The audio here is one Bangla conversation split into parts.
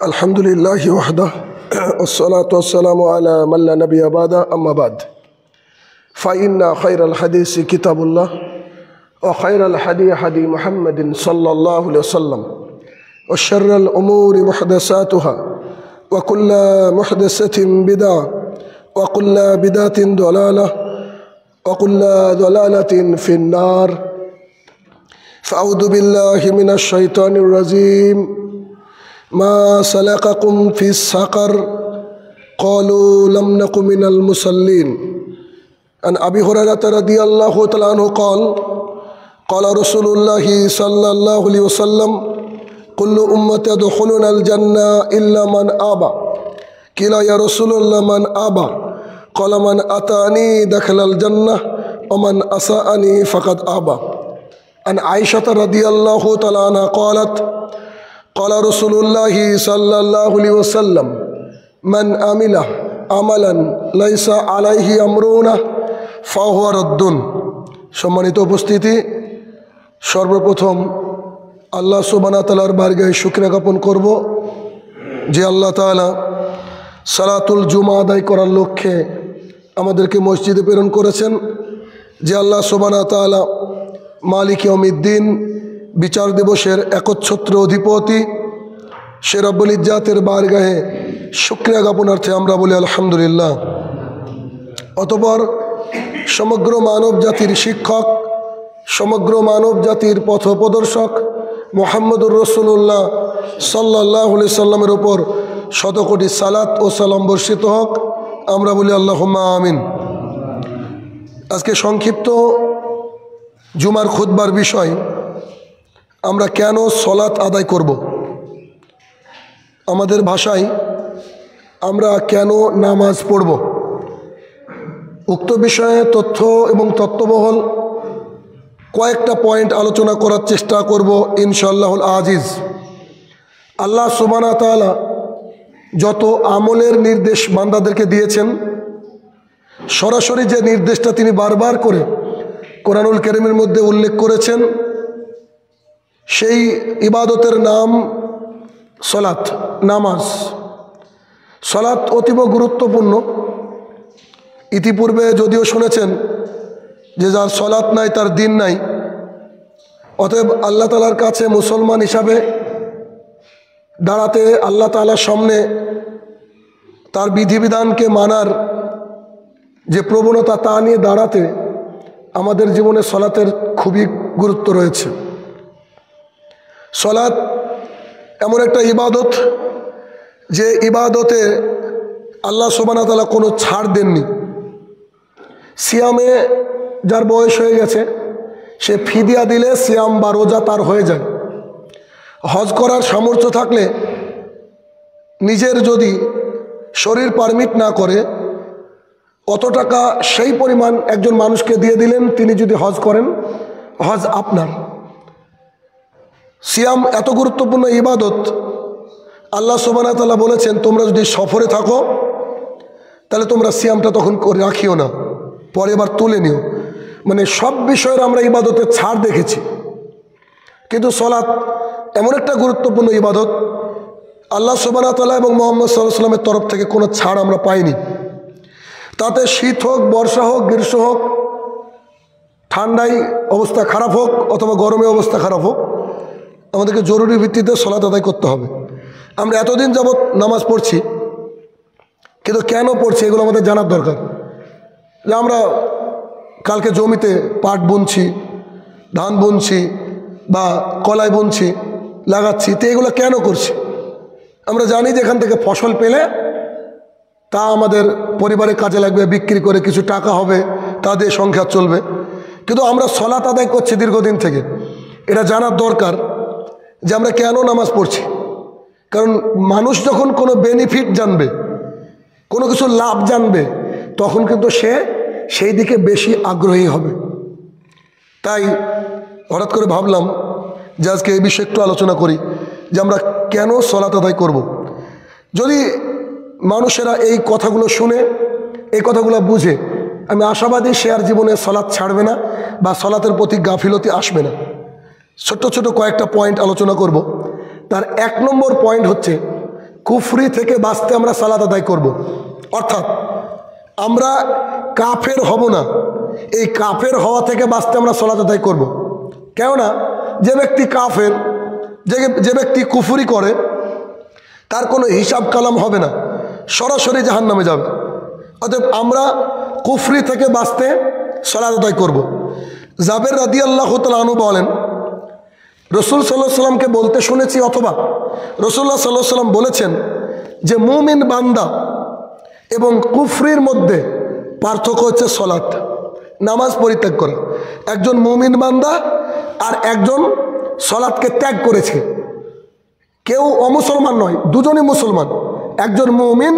अल्हम्दुलिल्लाहि वहदह वस्सलातु वस्सलामु अला मन ला नबिय्य बअदा अम्मा बाद फ़इन्ना खैरल हदीसी किताबुल्लाह व खैरल हदी हदी मुहम्मदिन सल्लल्लाहु अलैहि वसल्लम व शर्रल उमूरि मुहदसातुहा व कुल्लु मुहदसतिन बिदअह व कुल्लु बिदअतिन दलालह व कुल्लु दलालतिन फिन्नार फ़अऊज़ु बिल्लाहि मिनश शैतानिर रजीम मा सलककुम फ़िस सक़र क़ालू लम नकु मिनल मुसल्लीन अन अबी हुरैरह रज़ियल्लाहु तआला अन्हु क़ाल क़ाल रसूलुल्लाहि सल्लल्लाहु अलैहि वसल्लम कुल्लु उम्मती यदखुलूनल जन्नह इल्ला मन आबा क़ीला या रसूलल्लाह मन आबा क़ाल मन अतानी दखलल जन्नह व मन असाअनी फ़क़द आबा अन आयशा रज़ियल्लाहु तआला अन्हा क़ालत क़ाल रसूलुल्लाहि सल्लल्लाहु अलैहि वसल्लम मन आमिला अमलन लैसा अलैहि अमरुना फाहुवा रद्दुन। सम्मानित उपस्थिति, सर्वप्रथम আল্লাহ সুবহানাহু ওয়া তাআলার বারগাহে শুকরিয়া জ্ঞাপন করব যে আল্লাহ তাআলা সালাতুল জুমা আদায় করার লক্ষ্যে আমাদেরকে মসজিদে প্রেরণ করেছেন। যে আল্লাহ সুবহানাহু ওয়া তাআলা মালিক ইয়াউমিদ্দিন, বিচার দিবসের একচ্ছত্র অধিপতি, সে রব্বুল ইজ্জাতের বারগাহে শুকরিয়া জ্ঞাপনার্থে আমরা বলি আলহামদুলিল্লাহ। অতঃপর সমগ্র মানব জাতির শিক্ষক, সমগ্র মানব জাতির পথপ্রদর্শক মুহাম্মদুর রাসূলুল্লাহ সাল্লাল্লাহু আলাইহি সাল্লামের উপর শতকোটি সালাত ও সালাম বর্ষিত হোক, আমরা বলি আল্লাহুম্মা আমিন। আজকে সংক্ষিপ্ত জুমার খুতবার বিষয়, আমরা কেন সলাত আদায় করব, আমাদের ভাষায় আমরা কেন নামাজ পড়ব। উক্ত বিষয়ে তথ্য এবং তত্ত্ববহল কয়েকটা পয়েন্ট আলোচনা করার চেষ্টা করব ইনশাআল্লাহুল আজিজ। আল্লাহ সুবহানাহু ওয়া তাআলা যত আমলের নির্দেশ বান্দাদেরকে দিয়েছেন, সরাসরি যে নির্দেশটা তিনি বারবার করে কোরআনুল কারীমের মধ্যে উল্লেখ করেছেন, সেই ইবাদতের নাম সলাত, নামাজ। সলাত অতীব গুরুত্বপূর্ণ। ইতিপূর্বে যদিও শুনেছেন যে যার সলাত নাই তার দিন নাই, অতএব আল্লাহ তাআলার কাছে মুসলমান হিসাবে দাঁড়াতে, আল্লাহ তাআলার সামনে তার বিধিবিধানকে মানার যে প্রবণতা, তা নিয়ে দাঁড়াতে আমাদের জীবনে সলাতের খুবই গুরুত্ব রয়েছে। সলাত এমন একটা ইবাদত, যে ইবাদতে আল্লাহ সুবহানাহু ওয়া তাআলা কোনো ছাড় দেননি। সিয়ামে যার বয়স হয়ে গেছে, সে ফিদিয়া দিলে সিয়াম বা রোজা তার হয়ে যায়। হজ করার সামর্থ্য থাকলে, নিজের যদি শরীর পারমিট না করে, অত টাকা সেই পরিমাণ একজন মানুষকে দিয়ে দিলেন, তিনি যদি হজ করেন, হজ আপনার। সিয়াম এত গুরুত্বপূর্ণ ইবাদত, আল্লাহ সুবহানাহু ওয়া তাআলা বলেছেন তোমরা যদি সফরে থাকো তাহলে তোমরা সিয়ামটা তখন করে রাখিও না, পরে এবার তুলে নিও। মানে সব বিষয়ের আমরা ইবাদতের ছাড় দেখেছি, কিন্তু সলাত এমন একটা গুরুত্বপূর্ণ ইবাদত, আল্লাহ সুবহানাহু ওয়া তাআলা এবং মুহাম্মদ সাল্লাল্লাহু আলাইহি ওয়াসাল্লামের তরফ থেকে কোনো ছাড় আমরা পাইনি। তাতে শীত হোক, বর্ষা হোক, গ্রীষ্ম হোক, ঠান্ডায় অবস্থা খারাপ হোক অথবা গরমে অবস্থা খারাপ হোক, আমাদেরকে জরুরি ভিত্তিতে সলাত আদায় করতে হবে। আমরা এতদিন যাবৎ নামাজ পড়ছি, কিন্তু কেন পড়ছি এগুলো আমাদের জানার দরকার। যে আমরা কালকে জমিতে পাট বুনছি, ধান বুনছি বা কলাই বুনছি, লাগাচ্ছি, তো এগুলো কেন করছি? আমরা জানি যে এখান থেকে ফসল পেলে তা আমাদের পরিবারের কাজে লাগবে, বিক্রি করে কিছু টাকা হবে, তা দিয়ে সংসার চলবে। কিন্তু আমরা সলাত আদায় করছি দীর্ঘদিন থেকে, এটা জানার দরকার যে আমরা কেন নামাজ পড়ছি। কারণ মানুষ যখন কোনো বেনিফিট জানবে, কোনো কিছু লাভ জানবে, তখন কিন্তু সে সেই দিকে বেশি আগ্রহী হবে। তাই হঠাৎ করে ভাবলাম যে আজকে এই বিষয়ে একটু আলোচনা করি, যে আমরা কেন সলাত আদায় করব। যদি মানুষেরা এই কথাগুলো শুনে, এই কথাগুলো বুঝে, আমি আশাবাদী সে আর জীবনে সলাত ছাড়বে না বা সলাতের প্রতি গাফিলতি আসবে না। ছোট্ট ছোট কয়েকটা পয়েন্ট আলোচনা করব। তার 1 নম্বর পয়েন্ট হচ্ছে কুফরি থেকে বাঁচতে আমরা সালাত আদায় করব। অর্থাৎ আমরা কাফের হব না, এই কাফের হওয়া থেকে বাঁচতে আমরা সালাত আদায় করব। কেননা যে ব্যক্তি কাফের, যে ব্যক্তি কুফরি করে, তার কোনো হিসাব কালাম হবে না, সরাসরি জাহান্নামে যাবে। অতএব আমরা কুফরি থেকে বাঁচতে সালাত আদায় করব। জাবের রাদিয়াল্লাহু তাআলা আনহু বলেন, রসুল সাল্লাল্লাহু আলাইহি সাল্লামকে বলতে শুনেছি, অথবা রসুল্লাহ সাল্লাল্লাহু আলাইহি সাল্লাম বলেছেন যে মুমিন বান্দা এবং কুফরির মধ্যে পার্থক্য হচ্ছে সলাত, নামাজ পরিত্যাগ করা। একজন মুমিন বান্দা আর একজন সলাতকে ত্যাগ করেছে। কেউ অমুসলমান নয়, দুজনই মুসলমান। একজন মুমিন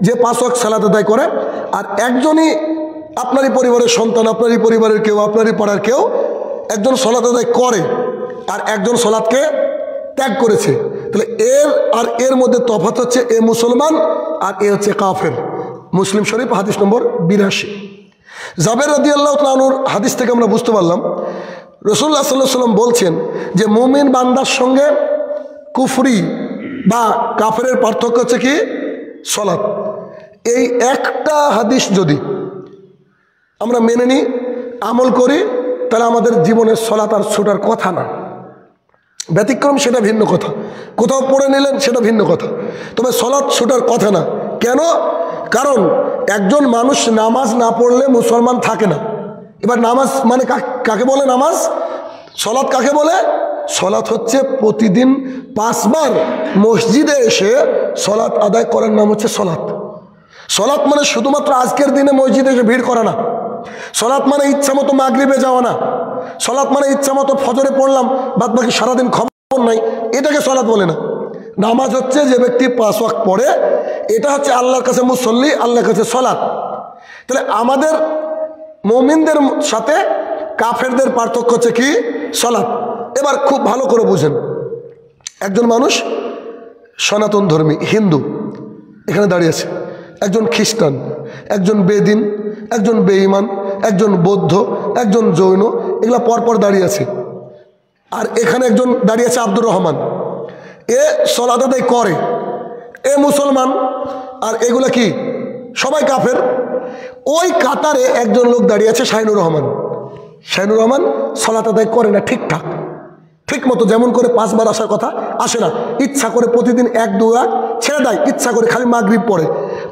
যে 5 ওয়াক্ত সালাত আদায় করে, আর একজনই আপনারই পরিবারের সন্তান, আপনারই পরিবারের কেউ, আপনারই পাড়ার কেউ, একজন সালাত আদায় করে আর একজন সালাতকে ত্যাগ করেছে। তাহলে এর মধ্যে তফাৎ হচ্ছে এ মুসলমান আর এ হচ্ছে কাফের। মুসলিম শরীফ হাদিস নম্বর 82। জাবের রাদিয়াল্লাহু তাআলা আনহুর হাদিস থেকে আমরা বুঝতে পারলাম রাসূলুল্লাহ সাল্লাল্লাহু আলাইহি ওয়াসাল্লাম বলছেন যে মুমিন বান্দার সঙ্গে কুফরি বা কাফেরের পার্থক্য হচ্ছে কি? সালাত। এই একটা হাদিস যদি আমরা মেনে নিই, আমল করি, তাহলে আমাদের জীবনের সালাত আর ছুটার কথা না। ব্যতিক্রম সেটা ভিন্ন কথা, কোথাও পড়ে নিলেন সেটা ভিন্ন কথা, তবে সালাত ছুটার কথা না। কেন? কারণ একজন মানুষ নামাজ না পড়লে মুসলমান থাকে না। এবার নামাজ মানে কাকে বলে? নামাজ। সালাত কাকে বলে? সালাত হচ্ছে প্রতিদিন 5 বার মসজিদে এসে সালাত আদায় করার নাম হচ্ছে সালাত। সালাত মানে শুধুমাত্র আজকের দিনে মসজিদে এসে ভিড় করা না। সালাত মানে ইচ্ছা মতো মাগরিবে যাওয়া না। সালাত মানে ইচ্ছা মতো ফজরে পড়লাম, বাদ বাকি সারাদিন খবর নাই, এটাকে সালাত বলে না। নামাজ হচ্ছে যে ব্যক্তি 5 ওয়াক্ত পড়ে, এটা হচ্ছে আল্লাহর কাছে মুসল্লি, আল্লাহর কাছে সালাত। তাহলে আমাদের মুমিনদের সাথে কাফেরদের পার্থক্য হচ্ছে কি? সালাত। এবার খুব ভালো করে বুঝেন, একজন মানুষ সনাতন ধর্মী হিন্দু এখানে দাঁড়িয়ে আছে, একজন খ্রিস্টান, একজন বেদিন, একজন বেঈমান, একজন বৌদ্ধ, একজন জৈন, এগুলা পরপর দাঁড়িয়ে আছে। আর এখানে একজন দাঁড়িয়ে আছে আব্দুর রহমান, এ সালাত আদায় করে, এ মুসলমান, আর এগুলা কি? সবাই কাফের। ওই কাতারে একজন লোক দাঁড়িয়ে আছে শাহিনুর রহমান। শাহিনুর রহমান সালাত আদায় করে না ঠিকঠাক, ঠিক মতো, যেমন করে 5 বার আসার কথা আসে না, ইচ্ছা করে প্রতিদিন 1-2 রাত ছেড়ে দেয়, ইচ্ছা করে খালি মাগরিব পড়ে।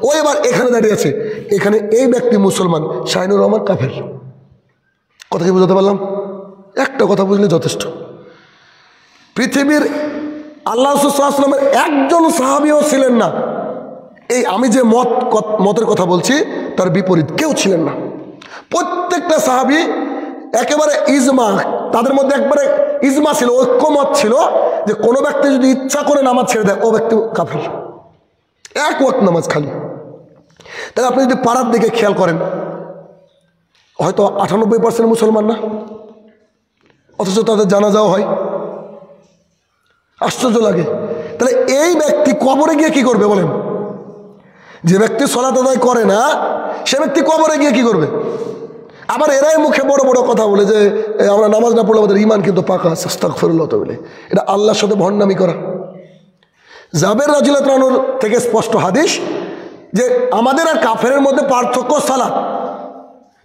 ও এবার এখানে দাঁড়িয়ে আছে, এখানে এই ব্যক্তি মুসলমান, শাহিনুর রহমান কাফের। কথা কি বুঝতে পারলাম? একটা কথা বুঝলে যথেষ্ট। পৃথিবীর আল্লাহ রাসূল সাল্লাল্লাহু আলাইহি ওয়াসাল্লামের একজন সাহাবীও ছিলেন না, এই আমি যে মতের কথা বলছি তার বিপরীত কেউ ছিলেন না। প্রত্যেকটা সাহাবী একেবারে ইজমা, তাদের মধ্যে একবারে ইজমা ছিল, ঐক্যমত ছিল যে কোনো ব্যক্তি যদি ইচ্ছা করে নামাজ ছেড়ে দেয়, ও ব্যক্তি কাফের। 1 ওয়াক্ত নামাজ খালি। তাহলে আপনি যদি পাড়ার দিকে খেয়াল করেন, হয়তো 98% মুসলমান না, অথচ তাদের জানাজাও হয়। আশ্চর্য লাগে। তাহলে এই ব্যক্তি কবরে গিয়ে কি করবে বলেন? যে ব্যক্তি সালাত আদায় করে না, সে ব্যক্তি কবরে গিয়ে কি করবে? আবার এরাই মুখে বড় বড় কথা বলে যে আমরা নামাজ না পড়লে আমাদের ঈমান কিন্তু পাকা আছে, আস্তাগফিরুল্লাহ বলে। এটা আল্লাহর সাথে ভণ্ডামি করা। জাবের রাদিয়াল্লাহু আনহু থেকে স্পষ্ট হাদিস যে আমাদের আর কাফেরের মধ্যে পার্থক্য সালাত।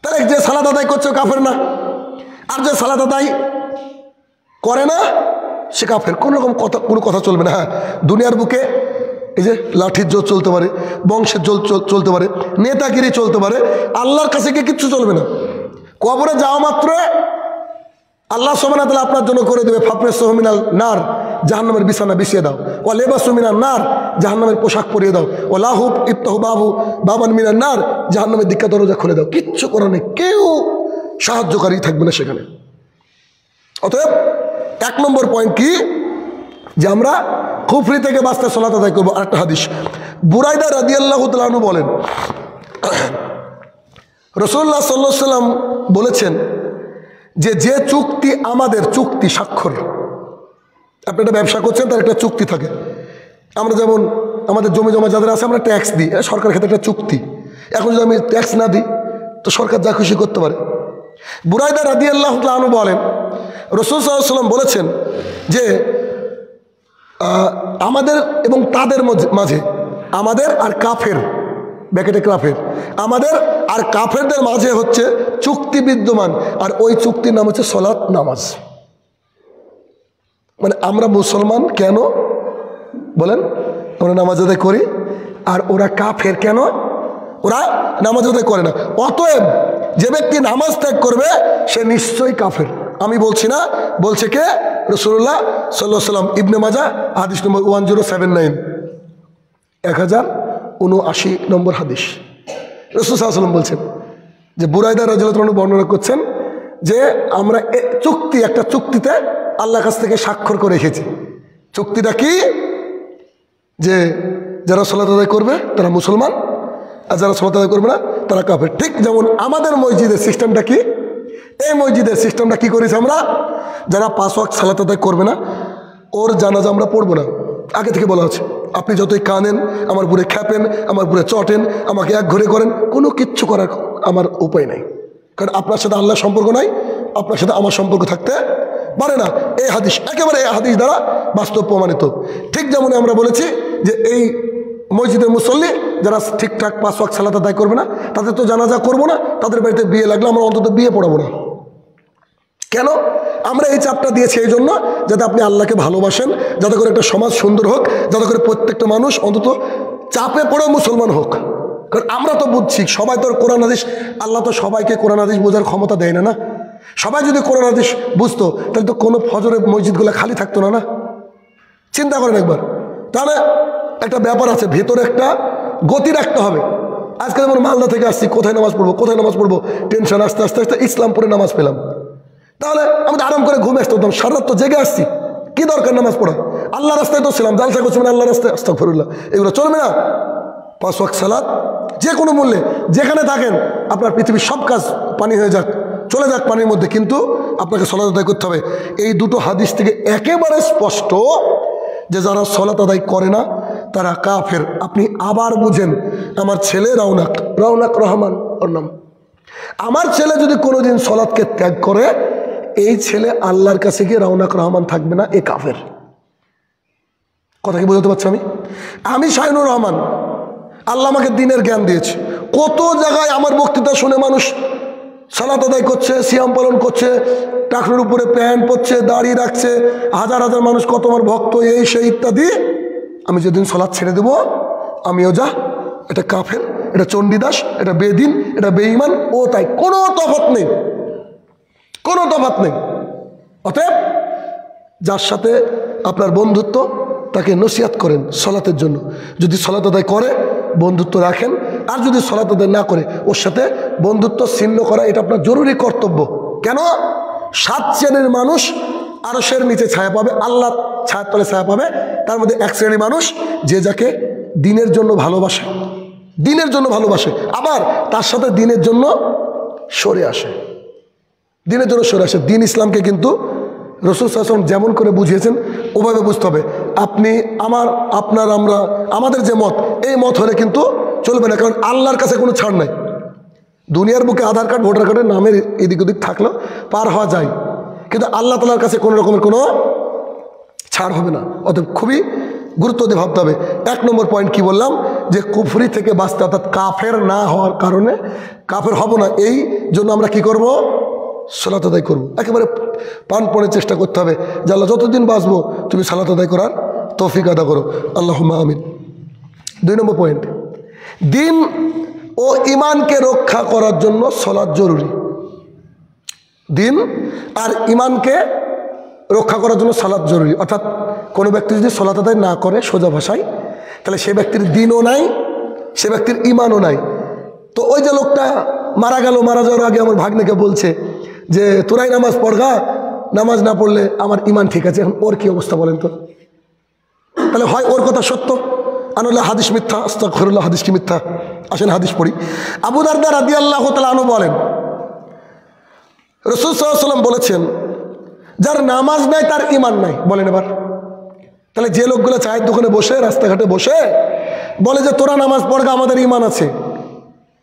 তাহলে যে সালাত আদায় করছে কাফের না, আর যে সালাত আদায় করে না সে কাফের। কোনো কথা চলবে না। হ্যাঁ, দুনিয়ার বুকে এই যে লাঠির জোর চলতে পারে, বংশের জোর চলতে পারে, নেতাগিরি চলতে পারে, আল্লাহর কাছে গিয়ে কিচ্ছু চলবে না। কবরে যাওয়া মাত্র আল্লাহ সুবহানাহু ওয়া তাআলা আপনার জন্য করে দেবে ফাফরিসহু মিনাল নার, জাহান্নামের বিছানা বিছিয়ে দাও। ওয়া লিবাসু মিনান নার, জাহান্নামের পোশাক পরিয়ে দাও। ওয়া লাহু ইফতাহু বাবান মিনান নার, জাহান্নামের দিকে দরজা খুলে দাও। কিচ্ছু করার নেই, কেউ সাহায্যকারী থাকবে না সেখানে। অতএব 1 নম্বর পয়েন্ট কি? যে আমরা কুফরি থেকে বাঁচতে সালাত আদায় করবো। আরেকটা হাদিস, বুরাইদা রাদিয়াল্লাহু তাআলা আনহু বলেন, রাসূলুল্লাহ সাল্লাল্লাহু আলাইহি ওয়াসাল্লাম বলেছেন যে চুক্তি আমাদের চুক্তি স্বাক্ষর, আপনি একটা ব্যবসা করছেন, তার একটা চুক্তি থাকে। আমরা যেমন আমাদের জমি জমা যাদের আছে আমরা ট্যাক্স দিই, সরকার ক্ষেত্রে একটা চুক্তি। এখন যদি আমি ট্যাক্স না দিই তো সরকার যা খুশি করতে পারে। বুরাইদা রাদিয়াল্লাহু তাআলা আনহু বলেন, রাসূল সাল্লাল্লাহু আলাইহি ওয়াসাল্লাম বলেছেন যে আমাদের এবং তাদের মাঝে, আমাদের আর কাফের, ব্যাকেটে কাফের, আমাদের আর কাফেরদের মাঝে হচ্ছে চুক্তি বিদ্যমান, আর ওই চুক্তির নাম হচ্ছে সলাৎ, নামাজ। মানে আমরা মুসলমান কেন বলেন, আমরা নামাজ আদায় করি, আর ওরা কাফের কেন, ওরা নামাজ আদায় করে না। অতএব যে ব্যক্তি নামাজ ত্যাগ করবে সে নিশ্চয়ই কাফের। আমি বলছি না, বলছে কে? রাসূলুল্লাহ সাল্লাল্লাহু আলাইহি ওয়াসাল্লাম। ইবনে মাজাহ হাদিস নম্বর 1079, 1079 নম্বর হাদিস। রাসূল সাল্লাল্লাহু আলাইহি ওয়াসাল্লাম বলছেন যে, বুরাইদা রাদিয়াল্লাহু আনহু বর্ণনা করছেন যে আমরা একটা চুক্তিতে আল্লাহর কাছ থেকে স্বাক্ষর করে এসেছি। চুক্তিটা কি? যে যারা সালাত আদায় করবে তারা মুসলমান, আর যারা সালাত আদায় করবে না তারা কাফের। ঠিক যেমন আমাদের মসজিদের সিস্টেমটা কি, এই মসজিদের সিস্টেমটা কি করেছি আমরা, যারা 5 ওয়াক্ত সালাত আদায় করবে না ওর জানাজা আমরা পড়বো না। আগে থেকে বলা আছে, আপনি যতই কানেন, আমার পুরে খ্যাপেন, আমার পুরে চটেন, আমাকে এক ঘরে করেন, কোনো কিচ্ছু করার আমার উপায় নাই। কারণ আপনার সাথে আল্লাহর সম্পর্ক নাই, আপনার সাথে আমার সম্পর্ক থাকতে পারে না। এই হাদিস একেবারে এই হাদিস দ্বারা বাস্তব প্রমাণিত। ঠিক যেমন আমরা বলেছি যে এই মসজিদের মুসল্লি যারা ঠিকঠাক 5 ওয়াক্ত সালাত আদায় করবে না তাদের তো জানাজা করবো না, তাদের বাড়িতে বিয়ে লাগলে আমরা অন্তত বিয়ে পড়াবো না। কেন আমরা এই চাপটা দিয়েছি? এই জন্য যাতে আপনি আল্লাহকে ভালোবাসেন, যাতে করে একটা সমাজ সুন্দর হোক, যাতে করে প্রত্যেকটা মানুষ অন্তত চাপে পড়েও মুসলমান হোক। কারণ আমরা তো বুঝছি, সবাই তো কোরআন হাদিস, আল্লাহ তো সবাইকে কোরআন হাদিস বোঝার ক্ষমতা দেয় না। সবাই যদি কোরআন হাদিস বুঝতো তাহলে তো কোনো ফজরের মসজিদগুলো খালি থাকতো না। চিন্তা করেন একবার। তাহলে একটা ব্যাপার আছে, ভেতরে একটা গতি রাখতে হবে। আজকে যেমন মালদা থেকে আসছি, কোথায় নামাজ পড়বো টেনশন, আস্তে আস্তে আস্তে ইসলামপুরে নামাজ পেলাম। তাহলে আমি তো আরাম করে ঘুমে আসতে হতাম, সারা রাত তো জেগে আসছি, কি দরকার নামাজ পড়া? আল্লাহ রাস্তায় তো ছিলাম, জালসা করছিলাম আল্লাহ রাস্তায়, আস্তাগফিরুল্লাহ, এগুলো চলবে না। 5 ওয়াক্ত সালাত যে কোনো মূল্যে, যেখানে থাকেন আপনার পৃথিবীর সব কাজ পানি হয়ে যাক, চলে যাক পানির মধ্যে, কিন্তু আপনাকে সালাত আদায় করতে হবে। এই দুটো হাদিস থেকে একেবারে স্পষ্ট যে যারা সালাত আদায় করে না তারা কাফের। আপনি আবার বুঝেন, আমার ছেলে রওনাক রহমান ওর নাম, আমার ছেলে যদি কোনোদিন সালাতকে ত্যাগ করে, এই ছেলে আল্লাহর কাছে গিয়ে রওনাক রহমান থাকবে না, এ কাফের। কথা কি বোঝাতে পারছি? আমি শাহিনুর রহমান, আল্লাহ আমাকে দিনের জ্ঞান দিয়েছে। কত জায়গায় আমার বক্তৃতা শুনে মানুষ সালাত আদায় করছে, সিয়াম পালন করছে, টাকনুর উপরে প্যান্ট পরছে, দাড়ি রাখছে, হাজার হাজার মানুষ কত আমার ভক্ত, এই সেই ইত্যাদি। আমি যেদিন সালাত ছেড়ে দেবো, আমিও যা, এটা কাফের, এটা চণ্ডীদাস, এটা বেদিন, এটা বেঈমান, ও তাই, কোনো তফাৎ নেই, কোনো তফাৎ নেই। অতএব যার সাথে আপনার বন্ধুত্ব তাকে নসিহত করেন সালাতের জন্য। যদি সালাত আদায় করে বন্ধুত্ব রাখেন, আর যদি সালাত আদায় না করে ওর সাথে বন্ধুত্ব ছিন্ন করা এটা আপনার জরুরি কর্তব্য। কেন? 7 শ্রেণীর মানুষ আরশের নিচে ছায়া পাবে, আল্লাহ ছায়ার তলে ছায়া পাবে। তার মধ্যে 1 শ্রেণীর মানুষ যে যাকে দিনের জন্য ভালোবাসে, দিনের জন্য ভালোবাসে, আবার তার সাথে দিনের জন্য সরে আসে, দিনের জন্য সরে আসে। দিন ইসলামকে কিন্তু রাসূল সাল্লাল্লাহু আলাইহি ওয়াসাল্লাম যেমন করে বুঝিয়েছেন ওভাবে বুঝতে হবে। আপনি, আপনার, আমাদের যে মত, এই মত হলে কিন্তু চলবে না। কারণ আল্লাহর কাছে কোনো ছাড় নাই। দুনিয়ার বুকে আধার কার্ড, ভোটার কার্ডের নামের এদিক ওদিক থাকলেও পার হওয়া যায়, কিন্তু আল্লাহ তাআলার কাছে কোনো রকমের কোনো ছাড় হবে না। অতএব খুবই গুরুত্ব দিয়ে ভাবতে হবে। 1 নম্বর পয়েন্ট কি বললাম, যে কুফরি থেকে বাঁচতে, অর্থাৎ কাফের না হওয়ার কারণে, কাফের হব না, এই জন্য আমরা কি করব? সালাত আদায় করবো। একেবারে প্রাণপণে চেষ্টা করতে হবে যে আল্লাহ যতদিন বাঁচবো তুমি সালাত আদায় করার তৌফিক আদা করো, আল্লাহুম্মা আমিন। 2 নম্বর পয়েন্ট, দিন ও ইমানকে রক্ষা করার জন্য সালাত জরুরি। দিন আর ইমানকে রক্ষা করার জন্য সালাত জরুরি। অর্থাৎ কোনো ব্যক্তি যদি সালাত আদায় না করে, সোজা ভাষায়, তাহলে সে ব্যক্তির দিনও নাই, সে ব্যক্তির ইমানও নাই। তো ওই যে লোকটা মারা গেল, মারা যাওয়ার আগে আমার ভাগ্নেকে বলছে যে তোরাই নামাজ পড়গা, নামাজ না পড়লে আমার ইমান ঠিক আছে। এখন ওর কি অবস্থা বলেন তো? তাহলে হয় ওর কথা সত্য, আনুল্লাহ হাদিস মিথ্যা, আস্তাগফিরুল্লাহ, হাদিস কি মিথ্যা? আসেন হাদিস পড়ি। আবু দারদা রাদিয়াল্লাহু তাআলা আনহু বলেন, রাসূল সাল্লাল্লাহু আলাইহি ওয়াসাল্লাম বলেছেন, যার নামাজ নাই তার ইমান নাই। বলেন এবার, তাহলে যে লোকগুলো চায়ের দোকানে বসে, রাস্তাঘাটে বসে বলে যে তোরা নামাজ পড়গা, আমাদের ইমান আছে,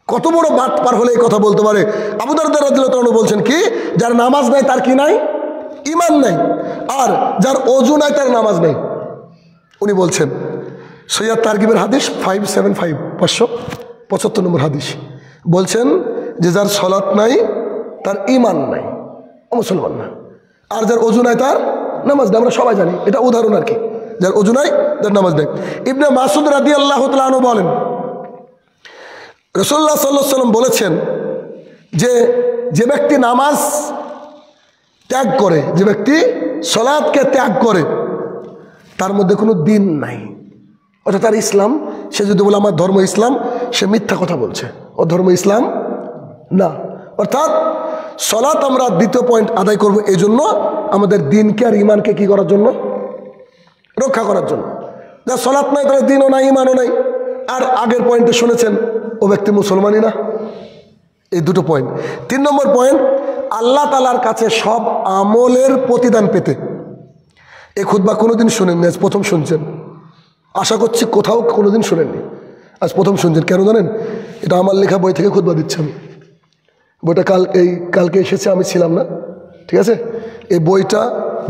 কত বড় বাট পার হলে এই কথা বলতে পারে? আবু দারদা রাদিয়াল্লাহু আনহু বলছেন কি, যার নামাজ নাই তার কি নাই? ইমান নাই। আর যার ওযু নাই তার নামাজ নাই। উনি বলছেন সৈয়দ তারগিবের হাদিস 575 575 নম্বর হাদিস বলছেন যে যার সলাৎ নাই তার ঈমান নাই, ও মুসলমান না। আর যার ওযু নাই তার নামাজ নাই। আমরা সবাই জানি, এটা উদাহরণ আর কি। যার ওযু নাই তার নামাজ নাই। ইবনে মাসউদ রাদিয়াল্লাহু তাআলা আনহু বলেন রাসূলুল্লাহ সাল্লাল্লাহু আলাইহি ওয়াসাল্লাম বলেছেন যে ব্যক্তি নামাজ ত্যাগ করে, যে ব্যক্তি সালাতকে ত্যাগ করে, তার মধ্যে কোনো দিন নাই, অর্থাৎ তার ইসলাম। সে যদি বলে আমার ধর্ম ইসলাম, সে মিথ্যা কথা বলছে, ও ধর্ম ইসলাম না। অর্থাৎ সালাত আমরা দ্বিতীয় পয়েন্ট আদায় করব এই জন্য আমাদের দিনকে আর ইমানকে কি করার জন্য, রক্ষা করার জন্য। যার সালাত নাই তার দিনও নাই, ইমানও নাই। আর আগের পয়েন্টে শুনেছেন ও ব্যক্তি মুসলমানই না। এই দুটো পয়েন্ট। 3 নম্বর পয়েন্ট, আল্লাহ তাআলার কাছে সব আমলের প্রতিদান পেতে। এই খুতবা কোনোদিন শুনেননি, আজ প্রথম শুনছেন। আশা করছি কোথাও কোনোদিন শুনেননি, আজ প্রথম শুনছেন। কেন জানেন? এটা আমার লেখা বই থেকে খুতবা দিচ্ছি আমি। বইটা কালকে এসেছে, আমি ছিলাম না, ঠিক আছে। এই বইটা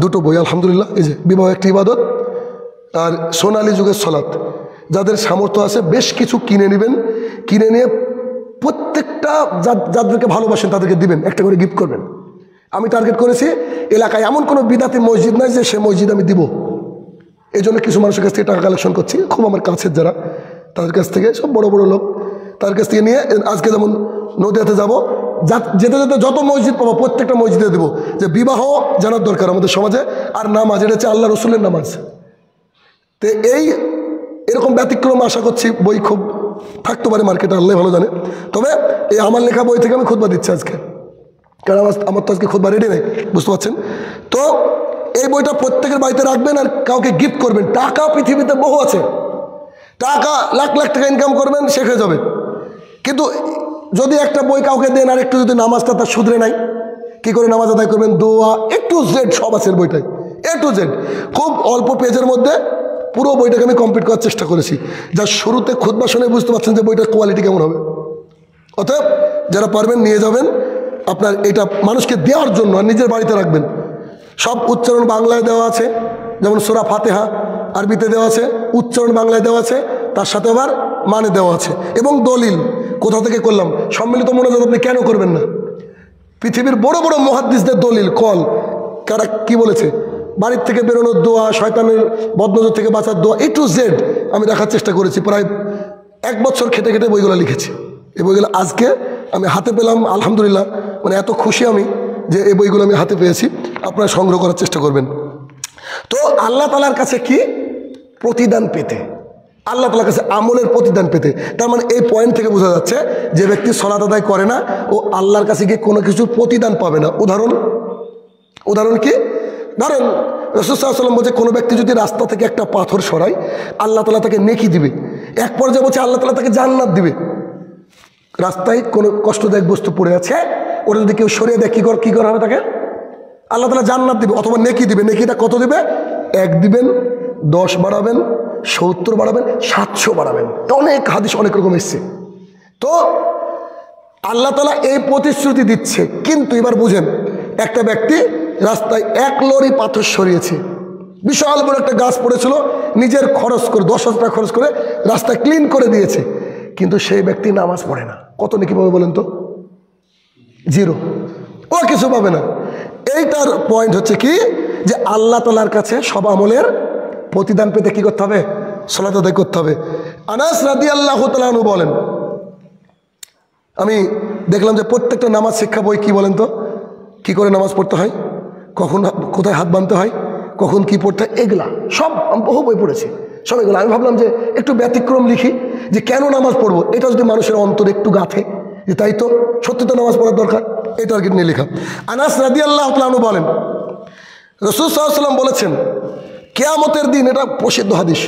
দুটো বই আলহামদুলিল্লাহ। এই যে বিবাহ একটি ইবাদত আর সোনালী যুগের সলাত। যাদের সামর্থ্য আছে বেশ কিছু কিনে নেবেন, কিনে নিয়ে প্রত্যেকটা যাদেরকে ভালোবাসেন তাদেরকে দিবেন, একটা করে গিফট করবেন। আমি টার্গেট করেছি এলাকায় এমন কোনো বিদাতি মসজিদ নাই যে সে মসজিদ আমি দিব। এই জন্য কিছু মানুষের কাছ থেকে টাকা কালেকশন করছি, খুব আমার কাছের যারা, তাদের কাছ থেকে, সব বড় বড় লোক, তাদের কাছ থেকে নিয়ে আজকে যেমন নদীয়াতে যাবো, যেতে যেতে যত মসজিদ পাবো প্রত্যেকটা মসজিদে দেবো যে বিবাহ জানার দরকার আমাদের সমাজে, আর নামাজ, এটা হচ্ছে আল্লাহ রসুলের নামাজ। তো এরকম ব্যতিক্রম আশা করছি বই খুব থাকতে পারে মার্কেটে, আল্লাহ ভালো জানে। তবে এই আমার লেখা বই থেকে আমি খুতবা দিচ্ছি আজকে, কারণ আমার তো আজকে খুতবা রেডি নেই, বুঝতে পারছেন তো। এই বইটা প্রত্যেকের বাড়িতে রাখবেন আর কাউকে গিফট করবেন। টাকা পৃথিবীতে বহু আছে, টাকা লাখ লাখ টাকা ইনকাম করবেন, শেষ হয়ে যাবে। কিন্তু যদি একটা বই কাউকে দেন আর একটু যদি নামাজটা তার শুধরে নাই, কি করে নামাজ আদায় করবেন, দোয়া A to Z সব আছে বইটায়, A to Z। খুব অল্প পেজের মধ্যে পুরো বইটাকে আমি কমপ্লিট করার চেষ্টা করেছি। যা শুরুতে খুতবা শুনে বুঝতে পারছেন যে বইটার কোয়ালিটি কেমন হবে। অতএব যারা পারবেন নিয়ে যাবেন, আপনার এটা মানুষকে দেওয়ার জন্য, আর নিজের বাড়িতে রাখবেন। সব উচ্চারণ বাংলায় দেওয়া আছে, যেমন সূরা ফাতিহা আরবিতে দেওয়া আছে, উচ্চারণ বাংলায় দেওয়া আছে, তার সাথে আবার মানে দেওয়া আছে, এবং দলিল কোথা থেকে করলাম, সম্মিলিত মোনাজাত আপনি কেন করবেন না? পৃথিবীর বড় বড় মুহাদ্দিসদের দলিল, কল, কারা কি বলেছে, বাড়ির থেকে বেরোনোর দোয়া, শয়তানের বদনজর থেকে বাঁচার দোয়া, A to Z আমি রাখার চেষ্টা করেছি। প্রায় 1 বছর খেটে খেটে বইগুলো লিখেছি। এই বইগুলো আজকে আমি হাতে পেলাম, আলহামদুলিল্লাহ। মানে এত খুশি আমি যে এই বইগুলো আমি হাতে পেয়েছি। আপনারা সংগ্রহ করার চেষ্টা করবেন। তো আল্লাহ তাআলার কাছে কি প্রতিদান পেতে, আল্লাহ তাআলার কাছে আমলের প্রতিদান পেতে। তার মানে এই পয়েন্ট থেকে বোঝা যাচ্ছে যে ব্যক্তি সালাত আদায় করে না, ও আল্লাহর কাছে গিয়ে কোনো কিছুর প্রতিদান পাবে না। উদাহরণ কি? ধরেন রাসূল সাল্লাল্লাহু আলাইহি ওয়াসাল্লাম বলছে কোনো ব্যক্তি যদি রাস্তা থেকে একটা পাথর সরায়, আল্লাহ তাআলা তাকে নেকি দিবে। এক পর্যায়ে বলছে আল্লাহ তাআলা তাকে জান্নাত দিবে। রাস্তায় কোনো কষ্টদায়ক বস্তু পড়ে আছে, ওটা যদি কেউ সরিয়ে দেয় কি করা হবে? তাকে আল্লাহ তাআলা জান্নাত দিবে অথবা নেকি দিবে। নেকিটা কত দিবে? 1 দিবেন, 10 বাড়াবেন, 70 বাড়াবেন, 700 বাড়াবেন। অনেক হাদিস অনেক রকম এসছে। তো আল্লাহ তাআলা এই প্রতিশ্রুতি দিচ্ছে। কিন্তু এবার বুঝেন, একটা ব্যক্তি রাস্তায় 1 লরি পাথর সরিয়েছে, বিশাল বড় একটা গাছ পড়েছিল, নিজের খরচ করে 10,000 টাকা খরচ করে রাস্তা ক্লিন করে দিয়েছে, কিন্তু সেই ব্যক্তি নামাজ পড়ে না। কত নেকি পাবে বলেন তো? 0। ও কিছু পাবে না। এইটার পয়েন্ট হচ্ছে কি, যে আল্লাহ তাআলার কাছে সব আমলের প্রতিদান পেতে কি করতে হবে? সালাত আদায় করতে হবে। আনাস রাদিয়াল্লাহু তাআলা আনহু বলেন, আমি দেখলাম যে প্রত্যেকটা নামাজ শিক্ষা বই কি বলেন তো, কি করে নামাজ পড়তে হয়, কখন কোথায় হাত বাঁধতে হয়, কখন কি পড়তে হয়, এগুলা সব আমি বহু বই পড়েছি, সব এগুলো। আমি ভাবলাম যে একটু ব্যতিক্রম লিখি, যে কেন নামাজ পড়বো, এটা যদি মানুষের অন্তরে একটু গাঁথে, যে তাই তো সত্যি তো নামাজ পড়ার দরকার, এই টার্গেট নিয়ে লেখা। আনাস রাদিয়াল্লাহু তাআলা আনহু বলেন, রাসূল সাল্লাল্লাহু আলাইহি ওয়াসাল্লাম বলেছেন, কিয়ামতের দিন, এটা প্রসিদ্ধ হাদিস,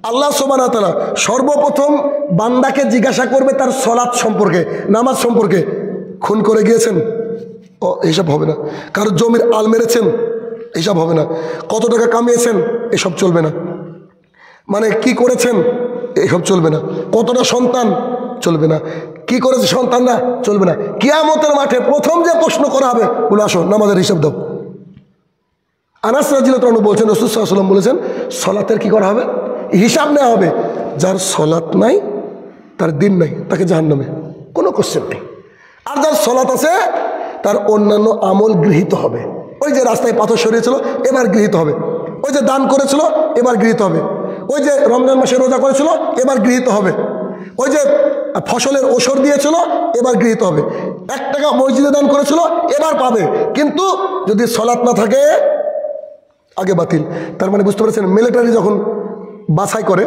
আল্লাহ সুবহানাহু ওয়া তাআলা সর্বপ্রথম বান্দাকে জিজ্ঞাসা করবে তার সালাত সম্পর্কে, নামাজ সম্পর্কে। খুন করে গিয়েছেন, ও এইসব হবে না। কারো জমির আল মেরেছেন, এইসব হবে না। কত টাকা কামিয়েছেন, এসব চলবে না। মানে কি করেছেন, এইসব চলবে না। কতটা সন্তান, চলবে না। কি করেছে সন্তানরা, চলবে না। কিয়ামতের মাঠে প্রথম যে প্রশ্ন করা হবে, বলে আসো নামাজের হিসাব দাও। আনাস রাদিয়াল্লাহু আনহু বলছেন, রাসূল সাল্লাল্লাহু আলাইহি ওয়াসাল্লাম বলেছেন, সলাতের কি করা হবে? হিসাব নেওয়া হবে। যার সলাত নাই, তার দিন নাই, তাকে জাহান্নামে, কোনো কোশ্চেন নেই। আর যার সলাত আছে, তার অন্যান্য আমল গৃহীত হবে। ওই যে রাস্তায় পাথর সরিয়েছিল, এবার গৃহীত হবে। ওই যে দান করেছিল, এবার গৃহীত হবে। ওই যে রমজান মাসে রোজা করেছিল, এবার গৃহীত হবে। ওই যে ফসলের ওষুধ দিয়েছিল, এবার গৃহীত হবে। 1 টাকা মসজিদে দান করেছিল, এবার পাবে। কিন্তু যদি সলাত না থাকে, আগে বাতিল। তার মানে বুঝতে পারছেন, মিলিটারি যখন বাছাই করে,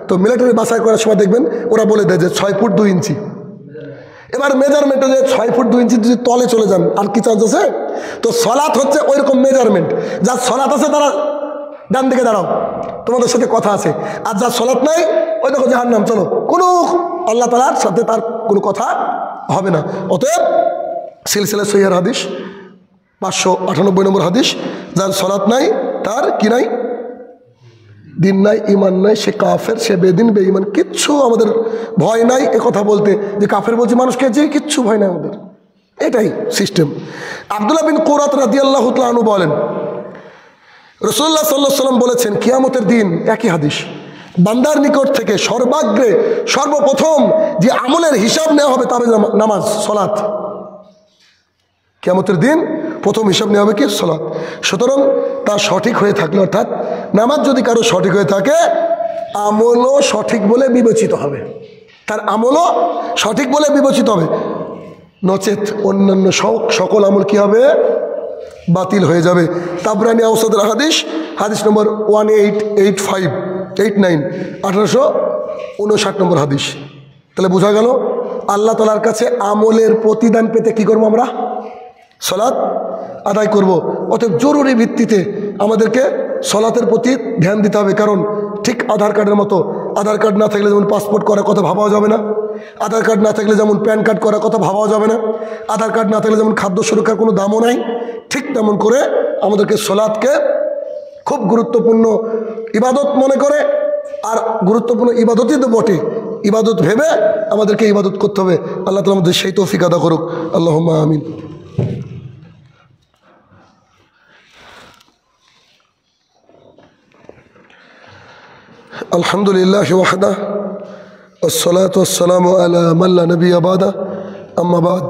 তো মিলিটারি বাছাই করার সময় দেখবেন ওরা বলে দেয় যে 6 ফুট 2 ইঞ্চি। এবার মেজারমেন্টে যে 6 ফুট 2 ইঞ্চি যদি তলে চলে যান, আর কি চান্স আছে? তো সলাৎ হচ্ছে ওই রকম মেজারমেন্ট। যার সলাৎ আছে তারা ডান দিকে দাঁড়াও, তোমাদের সাথে কথা আছে। আর যার সলাৎ নাই, ওই দেখো জাহান্নাম, চলো। কোনো আল্লাহ তাআলার সাথে তার কোনো কথা হবে না। অতএব সিলসিলা সহিহ হাদিস 598 নম্বর হাদিস, যার সলাৎ নাই, তার কি নাই? দিন নাই, ইমান নাই, সে কাফের, সে বেদিন, বেঈমান। কিচ্ছু আমাদের ভয় নাই এ কথা বলতে, যে কাফের বলছি মানুষকে, যে কিচ্ছু ভয় নাই আমাদের, এটাই সিস্টেম। আব্দুল্লাহ বিন কুরাত রাদিয়াল্লাহু তাআলা আনহু বলেন, রাসূলুল্লাহ সাল্লাল্লাহু আলাইহি ওয়াসাল্লাম বলেছেন, কিয়ামতের দিন, একই হাদিস, বান্দার নিকট থেকে সর্বাগ্রে সর্বপ্রথম যে আমলের হিসাব নেওয়া হবে, তবে নামাজ, সলাৎ। কিয়ামতের দিন প্রথম হিসাব নেওয়া হবে কি? সলাৎ। সুতরাং তা সঠিক হয়ে থাকলে, অর্থাৎ নামাজ যদি কারো সঠিক হয়ে থাকে, আমলও সঠিক বলে বিবেচিত হবে, তার আমলও সঠিক বলে বিবেচিত হবে। নচেত অন্যান্য সকল আমল কি হবে? বাতিল হয়ে যাবে। তাবরানী আওসাদের হাদিস, হাদিস নম্বর 1889, 1859 নম্বর হাদিস। তাহলে বোঝা গেল, আল্লাহ তাআলার কাছে আমলের প্রতিদান পেতে কি করবো? আমরা সলাৎ আদায় করব। অতএব জরুরি ভিত্তিতে আমাদেরকে সলাতের প্রতি ধ্যান দিতে হবে। কারণ ঠিক আধার কার্ডের মতো, আধার কার্ড না থাকলে যেমন পাসপোর্ট করার কথা ভাবাও যাবে না, আধার কার্ড না থাকলে যেমন প্যান কার্ড করার কথা ভাবাও যাবে না, আধার কার্ড না থাকলে যেমন খাদ্য সুরক্ষার কোনো দামও নাই, ঠিক তেমন করে আমাদেরকে সলাৎকে খুব গুরুত্বপূর্ণ ইবাদত মনে করে, আর গুরুত্বপূর্ণ ইবাদতই তো বটে, ইবাদত ভেবে আমাদেরকে ইবাদত করতে হবে। আল্লাহ তাআলা আমাদের সেই তৌফিক আদা করুক। আল্লাহুম্মা আমিন। আলহামদুলিল্লাহ ওয়াহদা, আসসালাতু ওয়াসসালামু আলা মান লা নাবিয়্যা বাদা, আম্মা বাদ।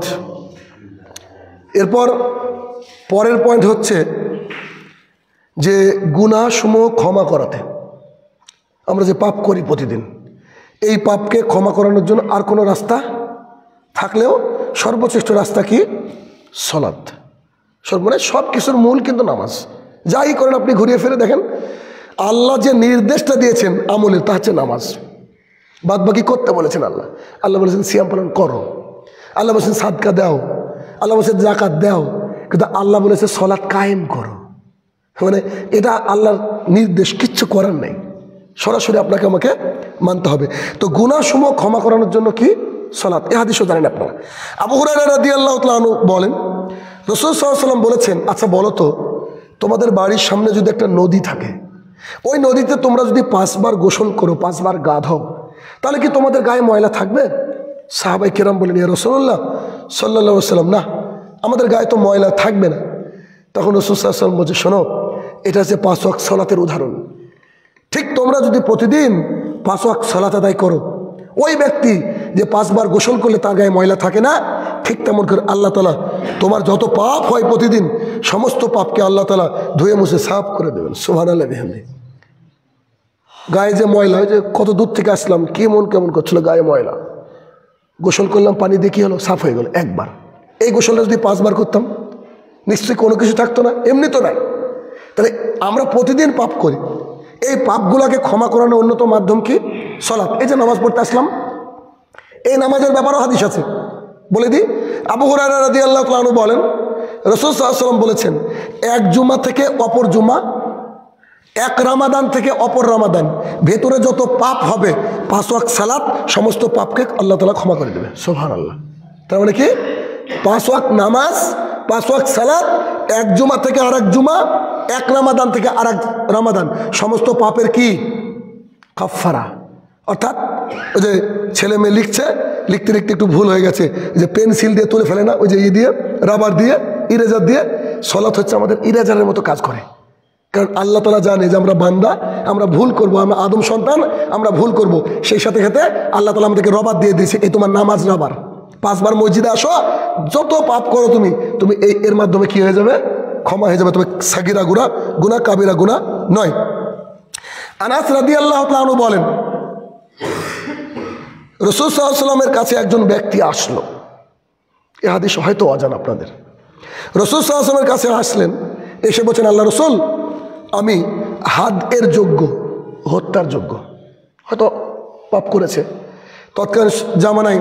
এরপর পরের পয়েন্ট হচ্ছে যে গুনাহসমূহ ক্ষমা করাতে। আমরা যে পাপ করি প্রতিদিন, এই পাপকে ক্ষমা করানোর জন্য আর কোনো রাস্তা থাকলেও সর্বশ্রেষ্ঠ রাস্তা কি? সলাৎ। মানে সব কিছুর মূল কিন্তু নামাজ। যাই করেন আপনি ঘুরিয়ে ফিরে দেখেন, আল্লাহ যে নির্দেশটা দিয়েছেন আমলের, তা হচ্ছে নামাজ। বাদ বাকি করতে বলেছেন আল্লাহ। আল্লাহ বলেছেন সিয়াম পালন করো, আল্লাহ বলেছেন সাদকা দাও, আল্লাহ বলেছেন জাকাত দাও, কিন্তু আল্লাহ বলেছে সলাৎ কায়েম করো। মানে এটা আল্লাহর নির্দেশ, কিচ্ছু করার নেই, সরাসরি আপনাকে আমাকে মানতে হবে। তো গুনাহসমূহ ক্ষমা করানোর জন্য কি? সলাৎ। এই হাদিসও জানেন আপনারা। আবু হুরায়রা রাদিয়াল্লাহু তাআলা আনহু বলেন, রাসূল সাল্লাল্লাহু আলাইহি ওয়াসাল্লাম বলেছেন, আচ্ছা বলো তো, তোমাদের বাড়ির সামনে যদি একটা নদী থাকে, ওই নদীতে তোমরা যদি 5 বার গোসল করো, 5 বার গা ধাও, তাহলে কি তোমাদের গায়ে ময়লা থাকবে? সাহাবায়ে কেরাম বলেন, ইয়া রাসূলুল্লাহ সাল্লাল্লাহু আলাইহি ওয়াসাল্লাম, না, আমাদের গায়ে তো ময়লা থাকবে না। তখন রাসূল সাল্লাল্লাহু আলাইহি ওয়াসাল্লাম বলছে, শোনো, এটা হচ্ছে 5 ওয়াক্ত সালাতের উদাহরণ। ঠিক তোমরা যদি প্রতিদিন 5 ওয়াক্ত সালাত আদায় করো, ওই ব্যক্তি যে 5 বার গোসল করলে তার গায়ে ময়লা থাকে না, ঠিক তেমন করে আল্লাহ তাআলা তোমার যত পাপ হয় প্রতিদিন, সমস্ত পাপকে আল্লাহ তাআলা ধুয়ে মুছে সাফ করে দেবেন। সুবহানাল্লাহ বিহামদিহি। গায়ে যে ময়লা, যে কত দূর থেকে আসলাম, কেমন করছিল গায়ে ময়লা, গোসল করলাম, পানি দিয়ে কি হলো? সাফ হয়ে গেল একবার। এই গোসলটা যদি 5 বার করতাম, নিশ্চয়ই কোনো কিছু থাকতো না, এমনি তো নাই। তাহলে আমরা প্রতিদিন পাপ করি, এই পাপগুলোকে ক্ষমা করানোর অন্যতম মাধ্যম কি? সলাৎ। এই যে নামাজ পড়তে আসলাম, এই নামাজের ব্যাপারেও হাদিস আছে, বলে দিই। আবু হুরায়রা রাদিয়াল্লাহু তাআলা আনহু বলেন, রাসূল সাল্লাল্লাহু আলাইহি ওয়াসাল্লাম বলেছেন, এক জুমা থেকে অপর জুমা, এক রামাদান থেকে অপর রামাদান, ভেতরে যত পাপ হবে 5 ওয়াক্ত সালাত সমস্ত পাপকে আল্লাহ তাআলা ক্ষমা করে দেবে। সুবহানাল্লাহ। তার মানে কি? 5 ওয়াক্ত নামাজ, 5 ওয়াক্ত সালাত, এক জুমা থেকে আরেক জুমা, এক রামাদান থেকে আরেক রামাদান, সমস্ত পাপের কি? কাফারা। অর্থাৎ ওই যে ছেলে মেয়ে লিখতে একটু ভুল হয়ে গেছে, যে পেন্সিল দিয়ে তুলে ফেলে না, ওই যে দিয়ে রাবার দিয়ে, ইরেজার দিয়ে, সলাৎ হচ্ছে আমাদের ইরেজারের মতো কাজ করে। কারণ আল্লাহ তাআলা জানে যে আমরা বান্দা, আমরা ভুল করব, আমরা আদম সন্তান, আমরা ভুল করব। সেই সাথে সাথে আল্লাহ তাআলা আমাদেরকে রবার দিয়ে দিয়েছে, এই তোমার নামাজ রবার, 5 বার মসজিদে আসো, যত পাপ করো তুমি এর মাধ্যমে কি হয়ে যাবে, ক্ষমা হয়ে যাবে। তবে সাগিরা গুনাহ কাবিরা গুনাহ নয়। আনাস রাদিয়াল্লাহু তাআলা আনহু বলেন, রাসূল সাল্লাল্লাহু আলাইহি ওয়াসাল্লামের কাছে একজন ব্যক্তি আসলো। এই হাদিস হয়তো অজান আপনাদের। রাসূল সাল্লাল্লাহু আলাইহি ওয়াসাল্লামের কাছে আসলেন, এসে বলছেন, আল্লাহ রাসূল, আমি হাদ এর যোগ্য, হত্যার যোগ্য। হয়তো পাপ করেছে। তৎকালীন জামানায়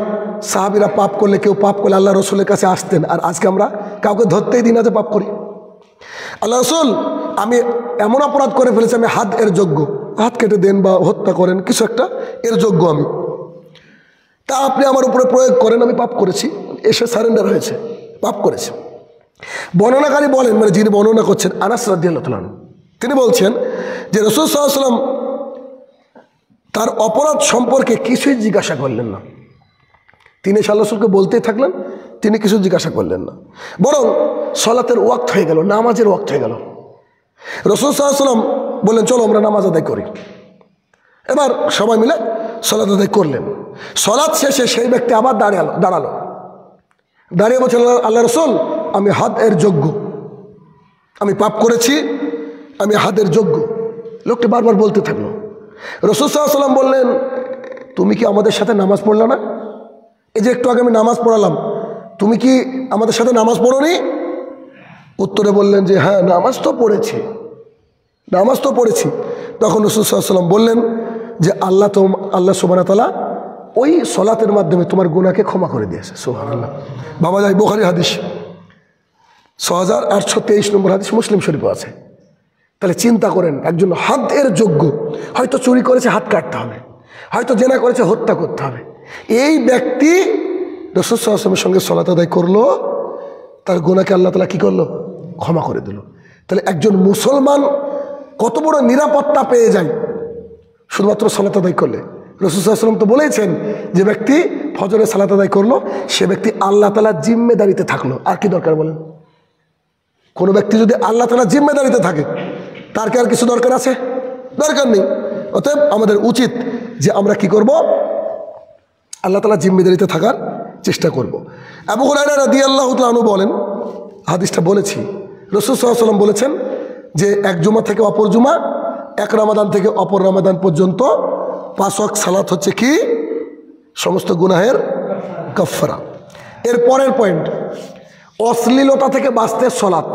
সাহাবীরা পাপ করলে, কেউ পাপ করলে আল্লাহ রসুলের কাছে আসতেন, আর আজকে আমরা কাউকে ধরতেই দিই না যে পাপ করি। আল্লাহ রসুল, আমি এমন অপরাধ করে ফেলেছি, আমি হাদ এর যোগ্য, হাত কেটে দেন বা হত্যা করেন, কিছু একটা এর যোগ্য আমি, তা আপনি আমার উপরে প্রয়োগ করেন, আমি পাপ করেছি। এসে সারেন্ডার হয়েছে, পাপ করেছে। বর্ণনাকারী বলেন, মানে যিনি বর্ণনা করছেন আনাস রাদিয়াল্লাহু তাআলা, তিনি বলছেন যে রাসূল সাল্লাল্লাহু আলাইহি ওয়াসাল্লাম তার অপরাধ সম্পর্কে কিছুই জিজ্ঞাসা করলেন না। তিনি আল্লাহ রাসূলকে বলতেই থাকলেন, তিনি কিছু জিজ্ঞাসা করলেন না। বরং সালাতের ওয়াক্ত হয়ে গেল, নামাজের ওয়াক্ত হয়ে গেল। রাসূল সাল্লাল্লাহু আলাইহি ওয়াসাল্লাম বললেন, চলো আমরা নামাজ আদায় করি। এবার সবাই মিলে সালাত আদায় করলেন। সালাত শেষে সেই ব্যক্তি আবার দাঁড়ালো, দাঁড়িয়ে বলছেন, আল্লাহ রাসূল, আমি হাদ এর যোগ্য, আমি পাপ করেছি, আমি হাদের যোগ্য। লোকটি বারবার বলতে থাকলো। রাসূল সাল্লাল্লাহু আলাইহি ওয়াসাল্লাম বললেন, তুমি কি আমাদের সাথে নামাজ পড়লে না? এই যে একটু আগে আমি নামাজ পড়ালাম, তুমি কি আমাদের সাথে নামাজ পড়োনি? উত্তরে বললেন যে হ্যাঁ, নামাজ তো পড়েছি। তখন রাসূল সাল্লাল্লাহু আলাইহি ওয়াসাল্লাম বললেন যে আল্লাহ সুবহানাহু ওয়া তাআলা ওই সলাতের মাধ্যমে তোমার গুনাহকে ক্ষমা করে দিয়েছে। সুবহানাল্লাহ। বাবা যাই, বুখারী হাদিস 6823 নম্বর হাদিস, মুসলিম শরীফে আছে। তাহলে চিন্তা করেন, একজন হাদ এর যোগ্য, হয়তো চুরি করেছে, হাত কাটতে হবে, হয়তো জেনা করেছে, হত্যা করতে হবে, এই ব্যক্তি রাসূল সাল্লাল্লাহু আলাইহি ওয়াসাল্লামের সঙ্গে সালাত আদায় করলো, তার গুনাহকে আল্লাহ তাআলা কি করলো? ক্ষমা করে দিল। তাহলে একজন মুসলমান কত বড় নিরাপত্তা পেয়ে যায় শুধুমাত্র সালাত আদায় করলে। রাসূল সাল্লাল্লাহু আলাইহি ওয়াসাল্লাম তো বলেছেন যে ব্যক্তি ফজরের সালাত আদায় করলো, সে ব্যক্তি আল্লাহ তাআলার জিম্মেদারিতে থাকলো। আর কি দরকার বলেন? কোনো ব্যক্তি যদি আল্লাহ তাআলার জিম্মেদারিতে থাকে, তার কি আর কিছু দরকার আছে? দরকার নেই। অতএব আমাদের উচিত যে আমরা কি করব? আল্লাহ তাআলার জিম্মেদারিতে থাকার চেষ্টা করব। আবু হুরায়রা রাদিয়াল্লাহু তাআলা আনহু বলেন, হাদিসটা বলেছি, রাসূল সাল্লাল্লাহু আলাইহি ওয়াসাল্লাম বলেছেন যে এক জুমা থেকে অপর জুমা, এক রমাদান থেকে অপর রমাদান পর্যন্ত 5 ওয়াক্ত সালাত হচ্ছে কি? সমস্ত গুনাহের কাফফারা। এর পরের পয়েন্ট, অশ্লীলতা থেকে বাঁচতে সালাত।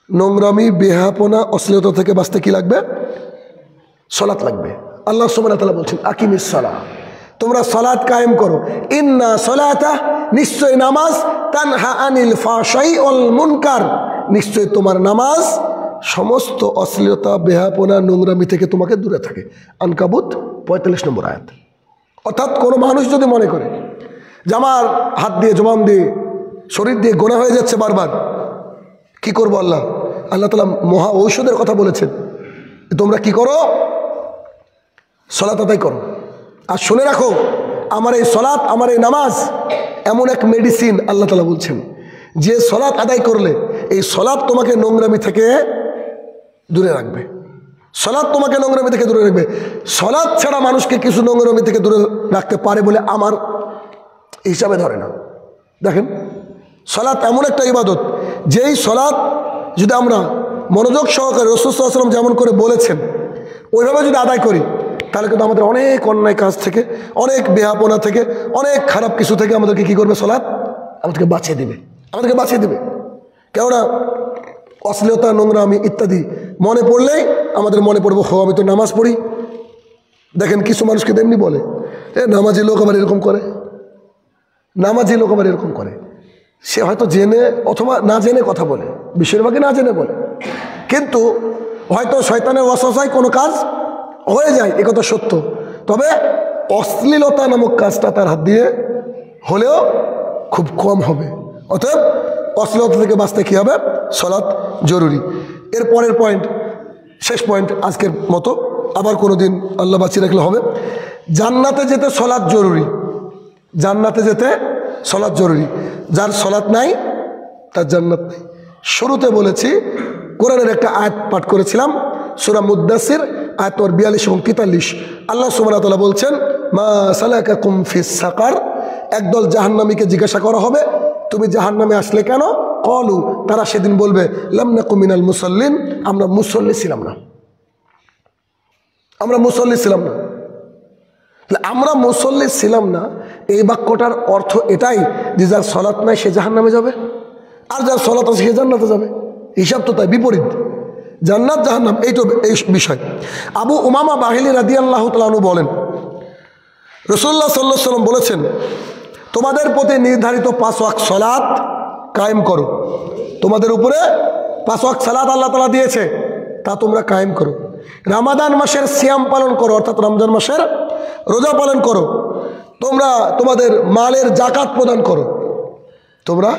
নোংরামি, বেহাপনা, অশ্লীলতা থেকে বাঁচতে কি লাগবে? সালাত লাগবে। আল্লাহ সুবহানাহু ওয়া তাআলা বলছেন, আকিমিস সালাহ, তোমরা সালাত কায়েম করো। ইন্না সালাতা, নিশ্চয় নামাজ, তানহা আনিল ফাহশাই ওয়াল মুনকার, নিশ্চয় তোমার নামাজ সমস্ত অশ্লীলতা, বেহাপনা, নোংরামি থেকে তোমাকে দূরে থাকে। আনকাবুত 45 নম্বর আয়াত। অর্থাৎ কোনো মানুষ যদি মনে করে যে আমার হাত দিয়ে, জবান দিয়ে, শরীর দিয়ে গোনা হয়ে যাচ্ছে বারবার, কি করবো? আল্লাহ তাআলা মহা ঔষধের কথা বলেছেন, তোমরা কি করো? সালাত আদায় করো। আর শুনে রাখো, আমার এই সালাত, আমার এই নামাজ এমন এক মেডিসিন, আল্লাহ তাআলা বলছেন, যে সালাত আদায় করলে এই সালাত তোমাকে নোংরামি থেকে দূরে রাখবে। সালাত তোমাকে নোংরামি থেকে দূরে রাখবে। সালাত ছাড়া মানুষকে কিছু নোংরামি থেকে দূরে রাখতে পারে বলে আমার হিসাবে ধরে না। দেখেন, সালাত এমন একটা ইবাদত, যেই সালাত যদি আমরা মনোযোগ সহকারে রাসূল সাল্লাল্লাহু আলাইহি ওয়াসাল্লাম যেমন করে বলেছেন ওইভাবে যদি আদায় করি, তাহলে কিন্তু আমাদের অনেক অন্যায় কাজ থেকে, অনেক বেহাপনা থেকে, অনেক খারাপ কিছু থেকে আমাদেরকে কি করবে? সালাত আমাদেরকে বাঁচিয়ে দেবে। কেননা অশ্লীলতা, নোংরামি ইত্যাদি মনে পড়লেই আমাদের মনে পড়বো, আমি তো নামাজ পড়ি। দেখেন, কিছু মানুষকে এমনি বলে, নামাজি লোক আবার এরকম করে। সে হয়তো জেনে অথবা না জেনে কথা বলে, বেশিরভাগই না জেনে বলে, কিন্তু হয়তো শয়তানের ওয়াসওয়াসায় কোনো কাজ হয়ে যায়, এ কথা সত্য। তবে অশ্লীলতা নামক কাজটা তার হাত দিয়ে হলেও খুব কম হবে। অতএব অশ্লীলতা থেকে বাঁচতে কী হবে? সালাত জরুরি। এর পরের পয়েন্ট, শেষ পয়েন্ট আজকের মতো, আবার কোনো দিন আল্লাহ বাঁচিয়ে রাখলে হবে। জান্নাতে যেতে সালাত জরুরি। যার সালাত নাই তার জান্নাত নেই। শুরুতে বলেছি কোরআনের একটা আয়াত পাঠ করেছিলাম, সূরা মুদ্দাসির আয়াত নম্বর 42 এবং 43। আল্লাহ সুবহানাহু ওয়া তাআলা বলছেন, মা সালাকাকুম ফিস সাকার, একদল জাহান্নামীকে জিজ্ঞাসা করা হবে তুমি জাহান্নামে আসলে কেন? ক্বালু, তারা সেদিন বলবে লাম নাকু মিনাল মুসাল্লিন, আমরা মুসল্লি ছিলাম না, আমরা মুসল্লি ছিলাম না। আমরা মুসল্লি ছিলাম না, এই বাক্যটার অর্থ এটাই যে যার সালাত নাই সে জাহান্নামে যাবে, আর যার সালাত আছে সে জান্নাতে যাবে। হিসাব তো তাই বিপরীত, জান্নাত জাহান্নাম এই তো এই বিষয়। আবু উমামা বাহিলি রাদিয়াল্লাহু তাআলা আনহু বলেন, রাসূলুল্লাহ সাল্লাল্লাহু আলাইহি ওয়াসাল্লাম বলেছেন, তোমাদের প্রতি নির্ধারিত 5 ওয়াক্ত সালাত কায়েম করো। তোমাদের উপরে 5 ওয়াক্ত সালাত আল্লাহ তাআলা দিয়েছে, তা তোমরা কায়েম করো। রমাদান মাসের সিয়াম পালন করো, অর্থাৎ রমজান মাসের রোজা পালন করো। তোমরা তোমাদের মালের যাকাত প্রদান করো, তোমরা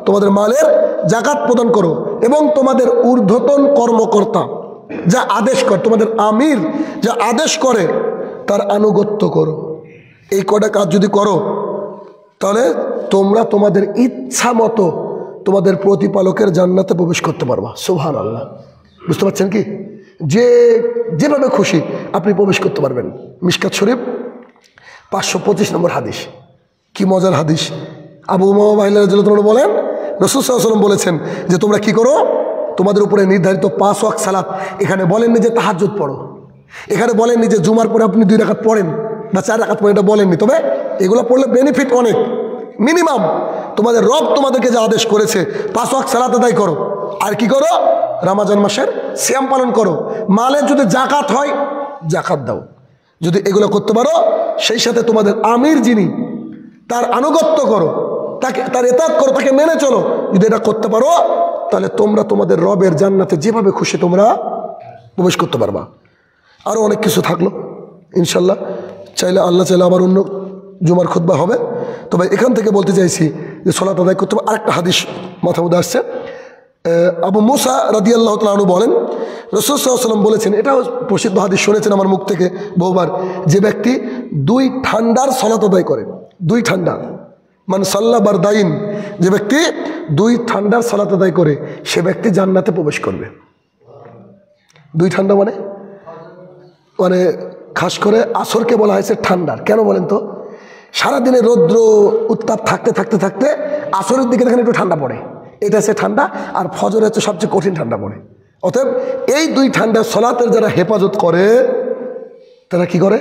তোমাদের মালের যাকাত প্রদান করো, এবং তোমাদের ঊর্ধ্বতন কর্মকর্তা যা আদেশ করে, তোমাদের আমির যা আদেশ করে তার আনুগত্য করো। এই কটা কাজ যদি করো তাহলে তোমরা তোমাদের ইচ্ছা মতো তোমাদের প্রতিপালকের জান্নাতে প্রবেশ করতে পারবা। সুবহানাল্লাহ। বুঝতে পারছেন কি? যেভাবে খুশি আপনি প্রবেশ করতে পারবেন। মিশকাত শরীফ 525 নম্বর হাদিস। কি মজার হাদিস! আবু উমামা বাহিলি রাদিয়াল্লাহু তাআলা বলেন, রাসূল সাল্লাল্লাহু আলাইহি ওয়াসাল্লাম বলেছেন যে তোমরা কি করো, তোমাদের উপরে নির্ধারিত 5 ওয়াক্ত সালাত। এখানে বলেননি যে তাহাজ্জুদ পড়ো, এখানে বলেননি যে জুমার পরে আপনি 2 রাকাত পড়েন বা 4 রাকাত পড়েন, এটা বলেননি। তবে এগুলো পড়লে বেনিফিট অনেক। মিনিমাম তোমাদের রব তোমাদেরকে যে আদেশ করেছে 5 ওয়াক্ত সালাত আদায় করো। আর কি করো? রমজান মাসের সিয়াম পালন করো। মালের যদি যাকাত হয় যাকাত দাও। যদি এগুলো করতে পারো, সেই সাথে তোমাদের আমির যিনি তার আনুগত্য করো, তাকে তার ইতাআত করো, তাকে মেনে চলো। যদি এটা করতে পারো তাহলে তোমরা তোমাদের রবের জান্নাতে যেভাবে খুশি তোমরা প্রবেশ করতে পারবা। আরও অনেক কিছু থাকলো ইনশাল্লাহ, চাইলে আল্লাহ চাইলে আবার অন্য জুমার খুতবা হবে। তবে এখান থেকে বলতে চাইছি যে সালাত আদায় করতে হবে। আরেকটা হাদিস মাথা মধ্যে আসছে, আবু মুসা রাদিয়াল্লাহু তাআলা আনহু বলেন, রাসূল সাল্লাল্লাহু আলাইহি ওয়াসাল্লাম বলেছেন, এটাও প্রসিদ্ধ হাদিস, শুনেছেন আমার মুখ থেকে বহুবার, যে ব্যক্তি 2 ঠান্ডার সালাত আদায় করে, 2 ঠান্ডা, মান সাল্লা বারদাইন, যে ব্যক্তি 2 ঠান্ডার সালাত আদায় করে সে ব্যক্তি জান্নাতে প্রবেশ করবে। 2 ঠান্ডা মানে খাস করে আসরকে বলা হয়েছে ঠান্ডার। কেন বলেন তো? সারাদিনে রৌদ্র উত্তাপ থাকতে থাকতে থাকতে আসরের দিকে দেখেন একটু ঠান্ডা পড়ে, এটা হচ্ছে ঠান্ডা। আর ফজরে হচ্ছে সবচেয়ে কঠিন ঠান্ডা পড়ে। অতএব এই 2 ঠান্ডা সালাতের যারা হেফাজত করে তারা কি করে?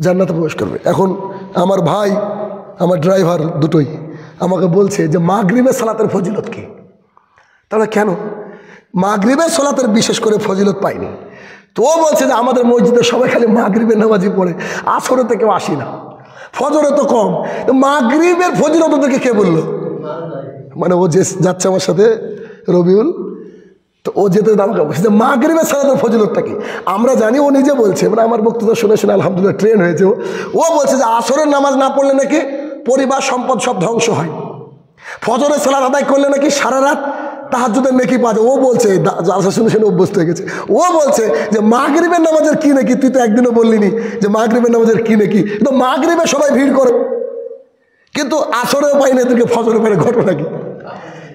জান্নাতে প্রবেশ করবে। এখন আমার ভাই, আমার ড্রাইভার দুটোই আমাকে বলছে যে মাগরিবের সালাতের ফজিলত কি? তাহলে কেন মাগরিবের সালাতের বিশেষ করে ফজিলত পাইনি? তো ও বলছে যে আমাদের মসজিদে সবাই খালি মাগরিবের নামাজই পড়ে, আসরে তো কেউ আসি না, ফজরে তো কম, মাগরিবের ফজিলত ওদেরকে কে বললো? মানে ও যে যাচ্ছে আমার সাথে রবিউল, তো ও যেতে আমাকে বলছে যে মাগরিবের সালাতের ফজিলতটা কি? আমরা জানি, ও নিজে বলছে, মানে আমার বক্তব্য শুনে শুনে আলহামদুলিল্লাহ ট্রেন হয়েছে। ও বলছে যে আসরের নামাজ না পড়লে নাকি পরিবার সম্পদ সব ধ্বংস হয়, ফজরের সালাত আদায় করলে নাকি সারা রাত তাহাজ্জুদের নেকি পাওয়া যায়। ও বলছে, জালসা শুনে শুনে অভ্যস্ত হয়ে গেছে, ও বলছে যে মাগরিবের নামাজের কি নাকি? তুই তো একদিনও বললিনি যে মাগরিবের নামাজের কি নাকি। তো মাগরিবে সবাই ভিড় করে, কিন্তু আসরেও পাই না, এদেরকে ফজরে পাই না, ঘটনা কি?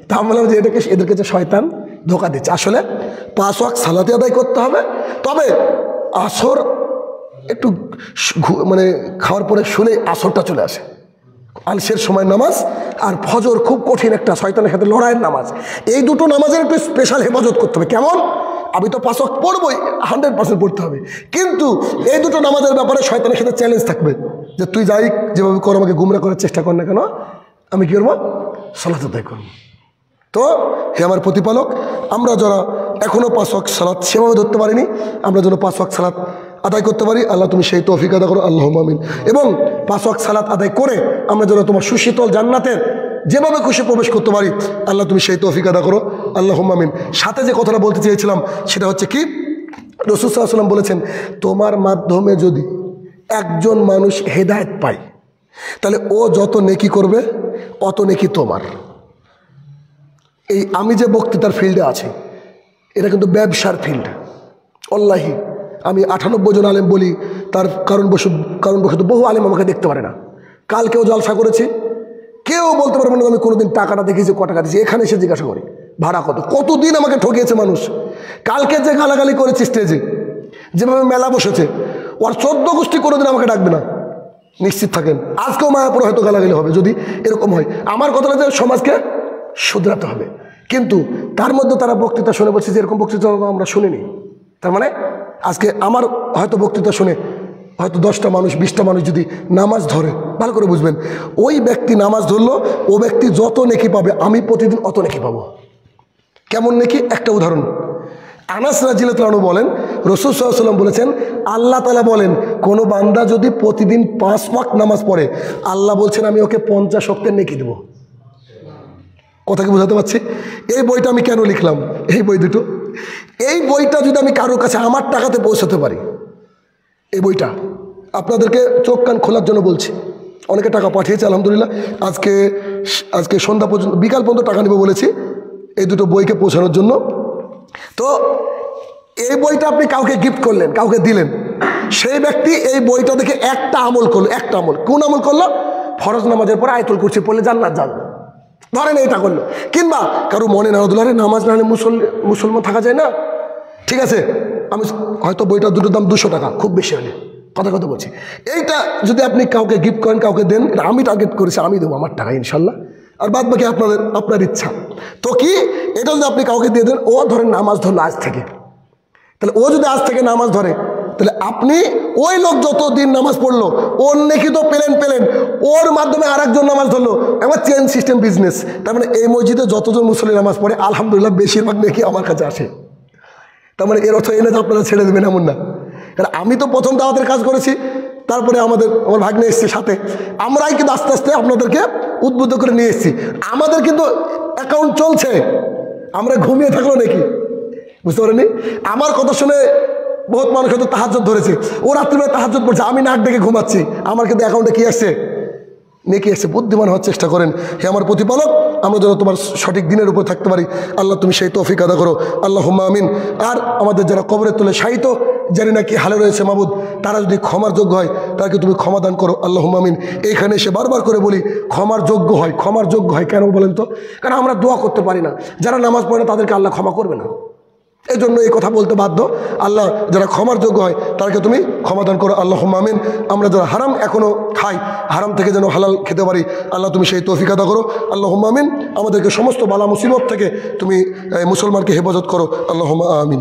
তা আমি বললাম যে এদেরকে যে শয়তান ধোকা দিচ্ছে। আসলে 5 ওয়াক্ত সালাতে আদায় করতে হবে। তবে আসর একটু মানে খাওয়ার পরে শুনে আসরটা চলে আসে, আলসের সময় নামাজ, আর ফজর খুব কঠিন একটা শয়তানের সাথে লড়াইয়ের নামাজ। এই দুটো নামাজের একটু স্পেশাল হেফাজত করতে হবে। কেমন? আমি তো 5 ওয়াক্ত পড়বই, 100% পড়তে হবে, কিন্তু এই দুটো নামাজের ব্যাপারে শয়তানের সাথে চ্যালেঞ্জ থাকবে যে তুই যাই যেভাবে কর, আমাকে গুমরা করার চেষ্টা কর না কেন, আমি কি করবো? সালাত আদায় করবো। তো হে আমার প্রতিপালক, আমরা যারা এখনও 5 ওয়াক্ত সালাত সেভাবে ধরতে পারিনি, আমরা যেন 5 ওয়াক্ত সালাত আদায় করতে পারি। আল্লাহ তুমি সেই তৌফিক আদা করো, আল্লাহুম্মা আমিন। এবং 5 ওয়াক্ত সালাত আদায় করে আমরা যেন তোমার সুশীতল জান্নাতের যেভাবে খুশি প্রবেশ করতে পারি, আল্লাহ তুমি সেই তৌফিক আদা করো, আল্লাহুম্মা আমিন। সাথে যে কথাটা বলতে চেয়েছিলাম সেটা হচ্ছে কি, রাসূল সাল্লাল্লাহু আলাইহি ওয়াসাল্লাম বলেছেন, তোমার মাধ্যমে যদি একজন মানুষ হেদায়েত পায় তাহলে ও যত নেকি করবে অত নেকি তোমার। এই আমি যে বক্তৃতার ফিল্ডে আছি এটা কিন্তু ব্যবসার ফিল্ড। আল্লাহি আমি 98 জন আলেম বলি, তার কারণবশত বহু আলেম আমাকে দেখতে পারে না। কালকেও জলসা করেছি, কেউ বলতে পারবে না আমি কোনোদিন টাকাটা দেখেছি, ক টাকা দিয়েছি, এখানে এসে জিজ্ঞাসা করি। ভাড়া কত, কতদিন আমাকে ঠকিয়েছে মানুষ। কালকে যে গালাগালি করেছে স্টেজে, যেভাবে মেলা বসেছে, ওর 14 গোষ্ঠী কোনোদিন আমাকে ডাকবে না, নিশ্চিত থাকেন। আজকেও মায়াপুরে হয়তো গালাগালি হবে যদি এরকম হয়। আমার কথা হচ্ছে সমাজকে শুধরাতে হবে, কিন্তু তার মধ্যে তারা বক্তৃতা শুনে বলছে যে এরকম বক্তৃতা আমরা শুনিনি। তার মানে আজকে আমার হয়তো বক্তৃতা শুনে হয়তো 10টা মানুষ 20টা মানুষ যদি নামাজ ধরে, ভালো করে বুঝবেন, ওই ব্যক্তি নামাজ ধরলো, ও ব্যক্তি যত নেকি পাবে আমি প্রতিদিন অত নেকি পাবো। কেমন নেকি? একটা উদাহরণ, আনাস রাদিয়াল্লাহু আনহু বলেন রাসূল সাল্লাল্লাহু আলাইহি ওয়াসাল্লাম বলেছেন, আল্লাহ তাআলা বলেন কোনো বান্দা যদি প্রতিদিন 5 ওয়াক্ত নামাজ পড়ে, আল্লাহ বলছেন আমি ওকে 50 ওয়াক্তের নেকি দেব। কথা কি বোঝাতে পারছি? এই বইটা আমি কেন লিখলাম, এই বই দুটো, এই বইটা যদি আমি কারোর কাছে আমার টাকাতে পৌঁছাতে পারি, এই বইটা আপনাদেরকে চোখ কান খোলার জন্য বলছি। অনেকে টাকা পাঠিয়েছে আলহামদুলিল্লাহ। আজকে সন্ধ্যা পর্যন্ত, বিকাল পর্যন্ত টাকা নেব বলেছি এই দুটো বইকে পৌঁছানোর জন্য। তো এই বইটা আপনি কাউকে গিফট করলেন, কাউকে দিলেন, সেই ব্যক্তি এই বইটা দেখে একটা আমল করলো, একটা আমল। কোন আমল করলো? ফরজ নামাজের পরে আয়াতুল কুরসি পড়লে জান্নাত যাবে, ধরেন এটা করলো। কিংবা কারো মনে নারাদুল্লাহ নামাজ না হলে মুসলমান থাকা যায় না, ঠিক আছে, আমি হয়তো বইটা দুটোর দাম 200 টাকা, খুব বেশি হলে, কথা বলছি। এইটা যদি আপনি কাউকে গিফট করেন, কাউকে দেন, এটা আমি টার্গেট করেছি, আমি দেবো আমার টাকা ইনশাল্লাহ, আর বাদ বাকি আপনার ইচ্ছা। তো কি এটা যদি আপনি কাউকে দিয়ে দেন, ও ধরেন নামাজ ধরলো আজ থেকে, তাহলে ও যদি আজ থেকে নামাজ ধরে, তাহলে আপনি ওই লোক যত দিন নামাজ পড়লো ওর নেকি তো পেলেন, ওর মাধ্যমে আর একজন নামাজ ধরলো, একবার চেন সিস্টেম বিজনেস। তার মানে এই মসজিদে যতজন মুসল্লি নামাজ পড়ে আলহামদুলিল্লাহ বেশিরভাগ নেকি আমার কাছে আসে। তার মানে এর অর্থ এনে আপনারা ছেড়ে দেবেন এমন না, কারণ আমি তো প্রথম দাওয়াতের কাজ করেছি, তারপরে আমার ভাগ্নে এসছে সাথে, আমরাই কিন্তু আস্তে আস্তে আপনাদেরকে উদ্বুদ্ধ করে নিয়ে এসেছি। আমাদের কিন্তু অ্যাকাউন্ট চলছে, আমরা ঘুমিয়ে থাকলো নাকি, বুঝতে পারেনি? আমার কথা শুনে বহুত মানুষ হয়তো তাহাজ্জুদ ধরেছে, ও রাত্রিবেলা তাহাজ্জুদ পড়ছে, আমি নাক ডেকে ঘুমাচ্ছি, আমার কিন্তু অ্যাকাউন্টে কি আসছে? নেকি আসছে। বুদ্ধিমান হওয়ার চেষ্টা করেন, হে আমার প্রতিপালক, আমরা যেন তোমার সঠিক দিনের উপর থাকতে পারি, আল্লাহ তুমি সেই তৌফিক আদা করো, আল্লাহুম্মা আমিন। আর আমাদের যারা কবরের তলে শায়িত, জানি না কি হালে রয়েছে মাবুদ, তারা যদি ক্ষমার যোগ্য হয় তাকে তুমি ক্ষমা দান করো, আল্লাহুম্মা আমিন। এইখানে এসে বারবার করে বলি ক্ষমার যোগ্য হয়, কেন বলেন তো? কারণ আমরা দোয়া করতে পারি না, যারা নামাজ পড়ে না তাদেরকে আল্লাহ ক্ষমা করবে না, এই জন্য এই কথা বলতে বাধ্য। আল্লাহ যারা ক্ষমার যোগ্য হয় তাদেরকে তুমি ক্ষমাদান করো, আল্লাহুম্মা আমিন। আমরা যারা হারাম এখনো খাই, হারাম থেকে যেন হালাল খেতে পারি, আল্লাহ তুমি সেই তৌফিক আদা করো, আল্লাহুম্মা আমিন। আমাদেরকে সমস্ত বালা মুসিবত থেকে তুমি মুসলমানকে হেফাজত করো, আল্লাহুম্মা আমিন।